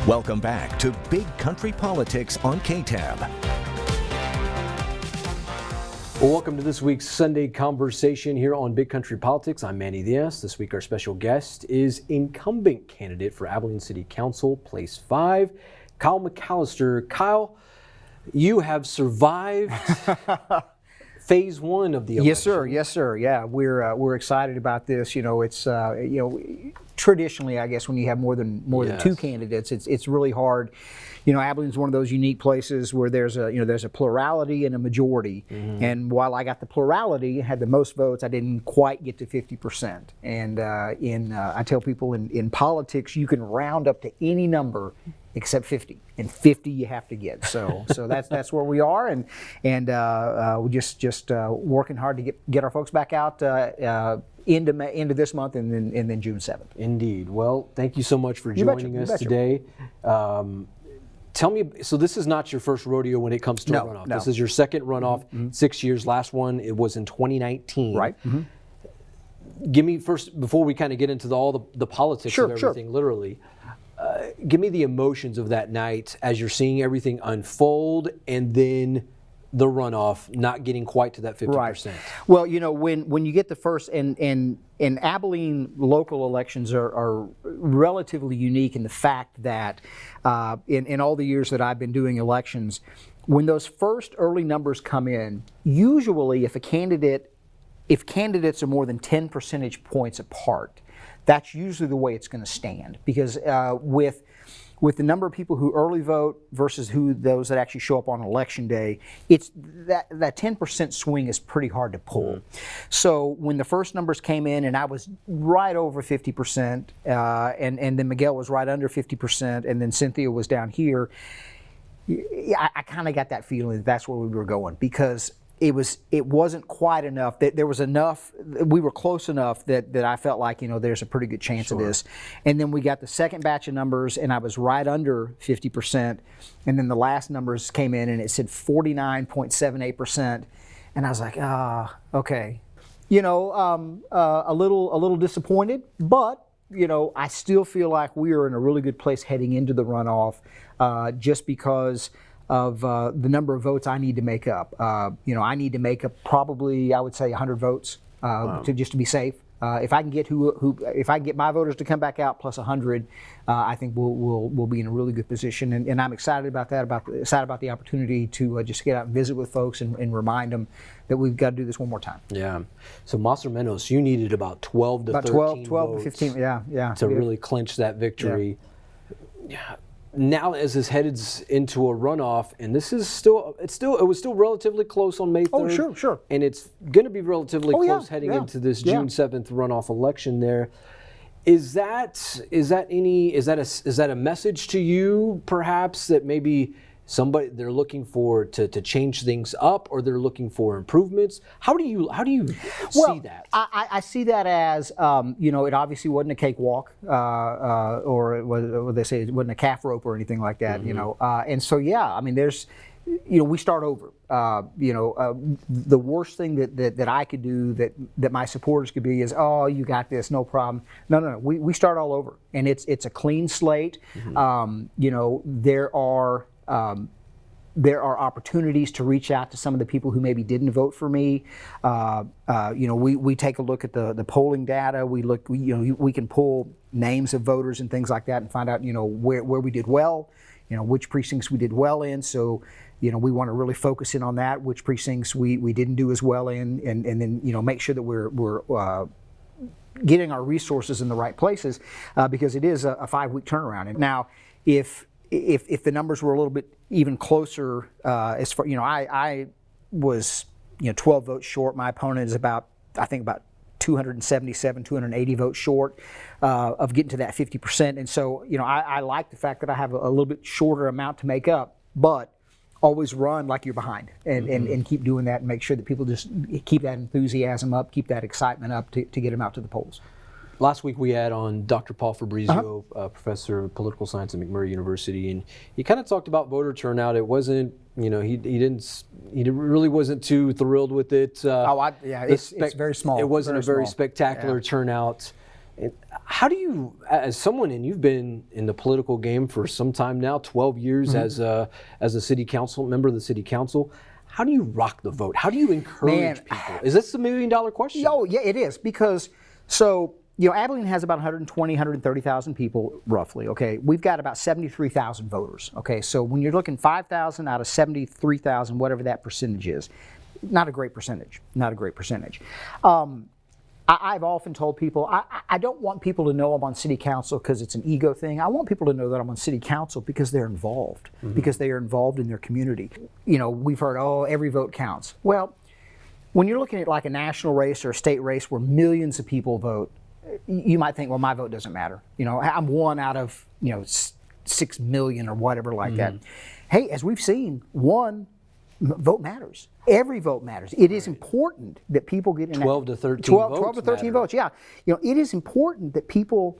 Welcome back to Big Country Politics on KTAB. Well, welcome to this week's Sunday Conversation here on Big Country Politics. I'm Manny Diaz. This week our special guest is incumbent candidate for Abilene City Council, Place 5, Kyle McAlister. Kyle, you have survived phase one of the election. Yes, sir. Yes, sir. Yeah, we're excited about this. You know, it's traditionally, I guess, when you have more than two candidates, it's really hard. You know, Abilene's one of those unique places where there's a plurality and a majority. Mm-hmm. And while I got the plurality, had the most votes, I didn't quite get to 50%. And I tell people in politics, you can round up to any number except 50, and 50 you have to get. So that's where we are, and we're just working hard to get our folks back out into this month, and then June 7th. Indeed. Well, thank you so much for joining us today. Tell me, so this is not your first rodeo when it comes to a runoff. No. This is your second runoff, 6 years. Last one, it was in 2019. Right. Mm-hmm. Give me first, before we kind of get into all the politics of everything, literally, give me the emotions of that night as you're seeing everything unfold, and then the runoff not getting quite to that 50%. Right. Well, you know, when you get the first, and Abilene local elections are relatively unique in the fact that in all the years that I've been doing elections, when those first early numbers come in, usually if candidates are more than 10 percentage points apart, that's usually the way it's going to stand, because with the number of people who early vote versus those that actually show up on election day, it's that 10% swing is pretty hard to pull. So when the first numbers came in and I was right over 50%, and then Miguel was right under 50%, and then Cynthia was down here, I kind of got that feeling that that's where we were going, because it wasn't quite enough. That there was enough. We were close enough that I felt like, you know, there's a pretty good chance of this. And then we got the second batch of numbers, and I was right under 50%. And then the last numbers came in, and it said 49.78%. And I was like, okay, you know, a little disappointed, but you know, I still feel like we are in a really good place heading into the runoff, just because of the number of votes I need to make up. You know, I need to make up probably, I would say, 100 votes to be safe. If I can get if I can get my voters to come back out plus 100, I think we'll be in a really good position. And I'm excited about that. Excited about the opportunity to just get out and visit with folks and remind them that we've got to do this one more time. Yeah. So Master-Menos, you needed about 12 to 13 12 to 15. Yeah. To really clinch that victory. Yeah. Now, as this heads into a runoff, and this is it was still relatively close on May 3rd. Oh, sure. And it's going to be relatively close heading into this June 7th runoff election. There, is that a message to you, perhaps, that maybe they're looking for to change things up, or they're looking for improvements? How do you see that? I see that as you know, it obviously wasn't a cakewalk, or it was, what they say, it wasn't a calf rope or anything like that. Mm-hmm. You know, and so I mean, there's, you know, we start over. You know, the worst thing that I could do, that my supporters could be, is, oh, you got this, no problem. No. We start all over, and it's a clean slate. Mm-hmm. You know, there are opportunities to reach out to some of the people who maybe didn't vote for me. You know, we take a look at the polling data. We can pull names of voters and things like that and find out, you know, where we did well, you know, which precincts we did well in. So, you know, we want to really focus in on that, which precincts we didn't do as well in, and then, you know, make sure that we're getting our resources in the right places, because it is a 5-week turnaround. And now, if the numbers were a little bit even closer, as far, you know, I was, you know, 12 votes short. My opponent is about 277, 280 votes short of getting to that 50%. And so, you know, I like the fact that I have a little bit shorter amount to make up, but always run like you're behind, and keep doing that, and make sure that people just keep that enthusiasm up, keep that excitement up to get them out to the polls. Last week we had on Dr. Paul Fabrizio, professor of political science at McMurray University, and he kind of talked about voter turnout. It wasn't, you know, he really wasn't too thrilled with it. It's very small. It wasn't a very spectacular turnout. How do you, as someone, and you've been in the political game for some time now, 12 years as a city council member of the city council, how do you rock the vote? How do you encourage people? Is this the $1 million question? Oh, yeah, it is. Because, Abilene has about 120, 130,000 people, roughly, okay? We've got about 73,000 voters, okay? So when you're looking 5,000 out of 73,000, whatever that percentage is, not a great percentage, not a great percentage. I've often told people, I don't want people to know I'm on city council because it's an ego thing. I want people to know that I'm on city council because they're involved, because they are involved in their community. We've heard, oh, every vote counts. Well, when you're looking at like a national race or a state race where millions of people vote, you might think, well, my vote doesn't matter. I'm one out of, 6 million or whatever like that. Hey, as we've seen, one vote matters. Every vote matters. It is important that people get in 12 to 13 votes. 12 to 13 matter. votes, yeah. It is important that people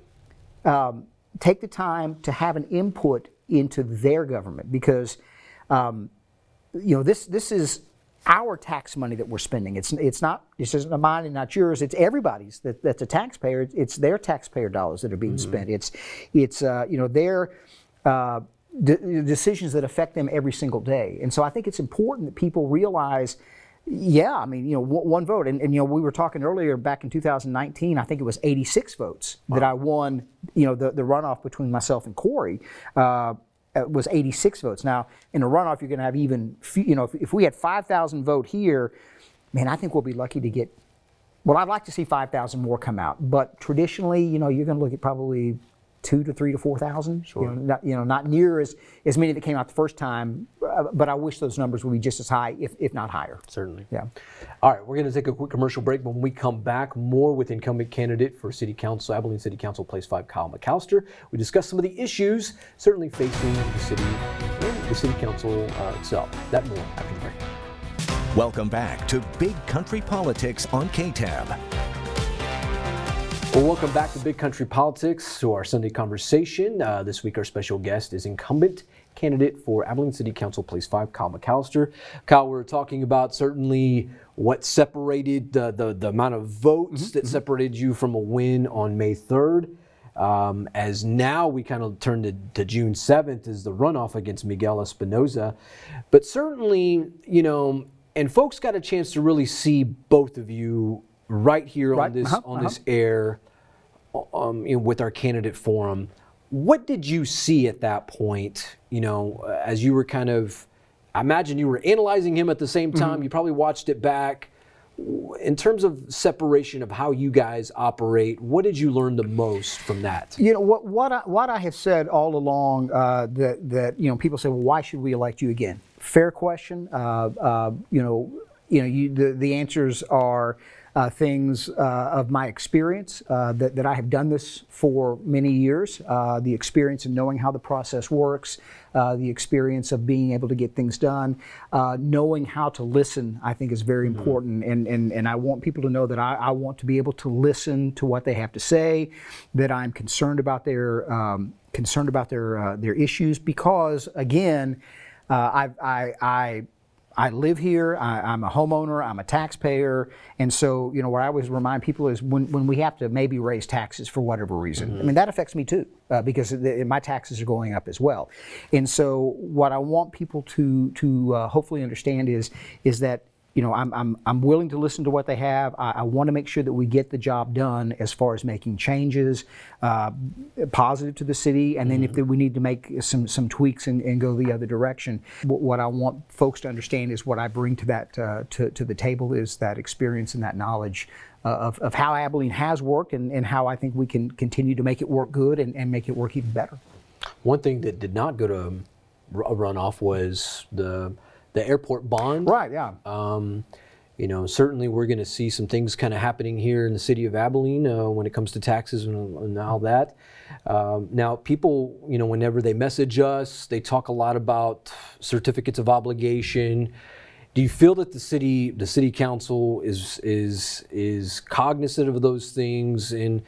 take the time to have an input into their government because, this is our tax money that we're spending. It's not, this isn't mine and not yours. It's everybody's. That's a taxpayer. It's their taxpayer dollars that are being spent. It's their decisions that affect them every single day. And so I think it's important that people realize, one vote. And we were talking earlier back in 2019, I think it was 86 votes that I won, the runoff between myself and Corey. Was 86 votes. Now, in a runoff, you're going to have even, if we had 5,000 vote here, man, I think we'll be lucky to get, well, I'd like to see 5,000 more come out. But traditionally, you're going to look at probably 2,000 to 3,000 to 4,000. Sure. Not near as many that came out the first time, but I wish those numbers would be just as high, if not higher. Certainly. Yeah. All right, we're going to take a quick commercial break. When we come back, more with incumbent candidate for City Council, Abilene City Council, Place 5, Kyle McAlister. We discuss some of the issues certainly facing the city and the City Council itself. That more after the break. Welcome back to Big Country Politics on KTAB. Well, welcome back to Big Country Politics, to our Sunday conversation. This week our special guest is incumbent candidate for Abilene City Council, Place 5, Kyle McAlister. Kyle, we're talking about certainly what separated the amount of votes that separated you from a win on May 3rd. As now we kind of turn to June 7th as the runoff against Miguel Espinoza. But certainly, and folks got a chance to really see both of you right here on this air, with our candidate forum. What did you see at that point? As you were I imagine you were analyzing him at the same time. You probably watched it back. In terms of separation of how you guys operate, what did you learn the most from that? What I have said all along, that people say, well, why should we elect you again? Fair question. The answers are things of my experience, that I have done this for many years, the experience of knowing how the process works, the experience of being able to get things done, knowing how to listen, I think is very important. And I want people to know that I want to be able to listen to what they have to say, that I'm concerned about their issues, because again, I live here, I'm a homeowner, I'm a taxpayer, and so, what I always remind people is when we have to maybe raise taxes for whatever reason, I mean, that affects me too, because my taxes are going up as well. And so what I want people to hopefully understand is that, I'm willing to listen to what they have. I want to make sure that we get the job done as far as making changes, positive to the city, and then if we need to make some tweaks and go the other direction. What I want folks to understand is what I bring to that to the table is that experience and that knowledge of how Abilene has worked and how I think we can continue to make it work good and make it work even better. One thing that did not go to a runoff was the airport bond. Right, yeah. Certainly we're going to see some things kind of happening here in the city of Abilene when it comes to taxes and all that. Now, people, whenever they message us, they talk a lot about certificates of obligation. Do you feel that the city council is cognizant of those things, and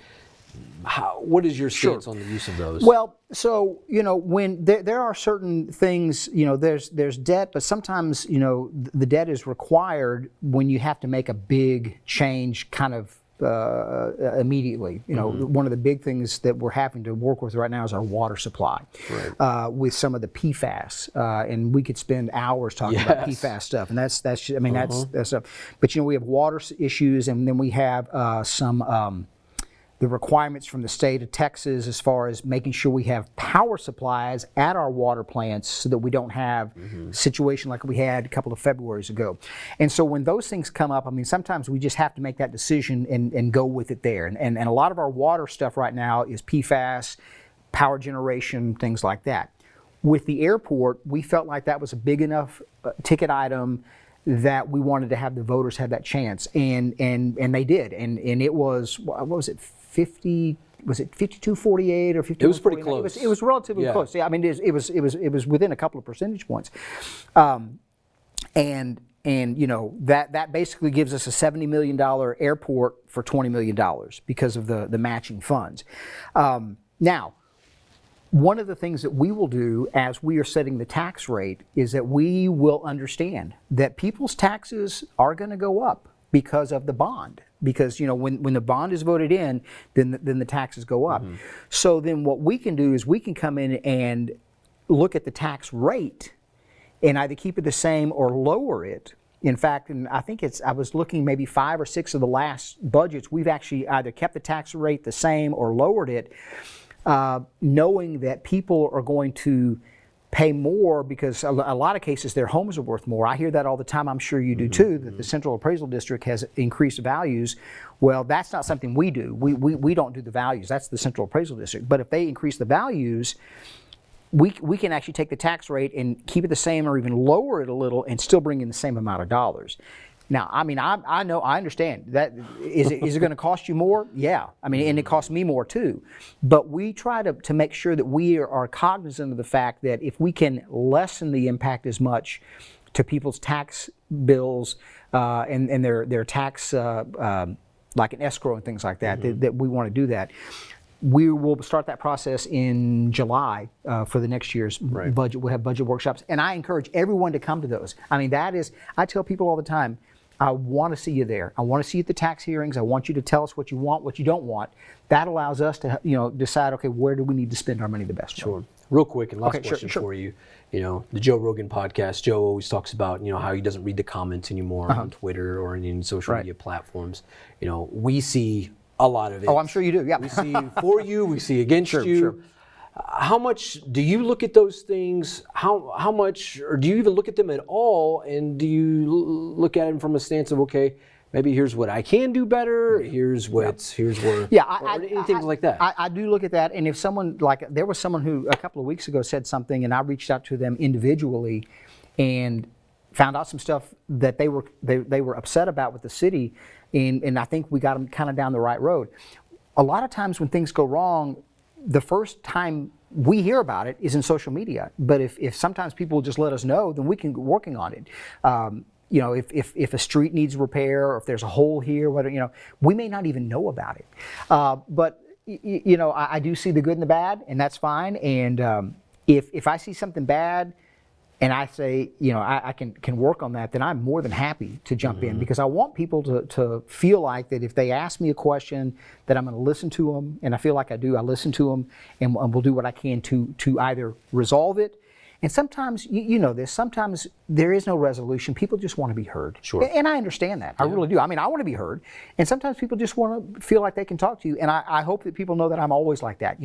what is your stance on the use of those? Well, so, when there are certain things, there's debt, but sometimes, the debt is required when you have to make a big change kind of immediately. You know, one of the big things that we're having to work with right now is our water supply, with some of the PFAS, and we could spend hours talking about PFAS stuff, and that's I mean that's stuff. But you know, we have water issues, and then we have some. The requirements from the state of Texas as far as making sure we have power supplies at our water plants so that we don't have a situation like we had a couple of Februaries ago. And so when those things come up, I mean, sometimes we just have to make that decision and go with it there. And a lot of our water stuff right now is PFAS, power generation, things like that. With the airport, we felt like that was a big enough ticket item that we wanted to have the voters have that chance, and they did, and it was, what was it, 50? Was it 52-48 or 51-49? It was pretty close. It was relatively close. Yeah, I mean, it was within a couple of percentage points, and you know that basically gives us a $70 million airport for $20 million because of the matching funds. Now, one of the things that we will do as we are setting the tax rate is that we will understand that people's taxes are going to go up because of the bond. Because you know when the bond is voted in, then the taxes go up. So then what we can do is we can come in and look at the tax rate and either keep it the same or lower it. In fact, and I think I was looking maybe 5 or 6 of the last budgets, we've actually either kept the tax rate the same or lowered it. Knowing that people are going to pay more because a lot of cases their homes are worth more. I hear that all the time. I'm sure you do too, that the Central Appraisal District has increased values. Well, that's not something we do. We don't do the values. That's the Central Appraisal District. But if they increase the values, we can actually take the tax rate and keep it the same or even lower it a little and still bring in the same amount of dollars. Now, I mean, I know, I understand that. Is it going to cost you more? Yeah. I mean, and it costs me more too. But we try to make sure that we are cognizant of the fact that if we can lessen the impact as much to people's tax bills and their tax, like an escrow and things like that, that we want to do that. We will start that process in July for the next year's budget. We'll have budget workshops, and I encourage everyone to come to those. I mean, I tell people all the time, I want to see you there. I want to see you at the tax hearings. I want you to tell us what you want, what you don't want. That allows us to, decide, okay, where do we need to spend our money the best? Sure. Real quick, and last question for you. You know, the Joe Rogan podcast, Joe always talks about, how he doesn't read the comments anymore on Twitter or in social media platforms. You know, we see a lot of it. Oh, I'm sure you do, yeah. We see for you, we see against you. Sure. How much do you look at those things? How much, or do you even look at them at all? And do you look at them from a stance of, okay, maybe here's what I can do better, here's where, anything like that? I do look at that, and if someone, there was someone who a couple of weeks ago said something, and I reached out to them individually and found out some stuff that they were upset about with the city, and I think we got them kind of down the right road. A lot of times when things go wrong, the first time we hear about it is in social media. But if sometimes people just let us know, then we can get working on it. If a street needs repair, or if there's a hole here, we may not even know about it. But I do see the good and the bad, and that's fine. And if I see something bad, and I say, I can work on that, then I'm more than happy to jump in, because I want people to feel like that if they ask me a question, that I'm going to listen to them, and I feel like I do. I listen to them, and we'll do what I can to either resolve it. And sometimes, you know this, sometimes there is no resolution. People just want to be heard. Sure. And I understand that. I really do. I mean, I want to be heard. And sometimes people just want to feel like they can talk to you. And I hope that people know that I'm always like that.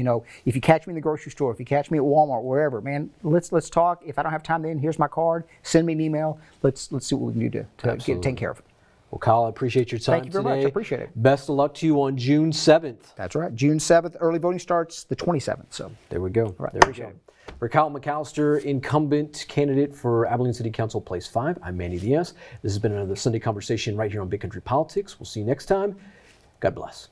If you catch me in the grocery store, if you catch me at Walmart, wherever, man, let's talk. If I don't have time then, here's my card. Send me an email. Let's see what we can do to take care of it. Well, Kyle, I appreciate your time today. Thank you very much. I appreciate it. Best of luck to you on June 7th. That's right. June 7th. Early voting starts the 27th. So there we go. All right. There we go. For Kyle McAlister, incumbent candidate for Abilene City Council, Place 5, I'm Manny Diaz. This has been another Sunday Conversation right here on Big Country Politics. We'll see you next time. God bless.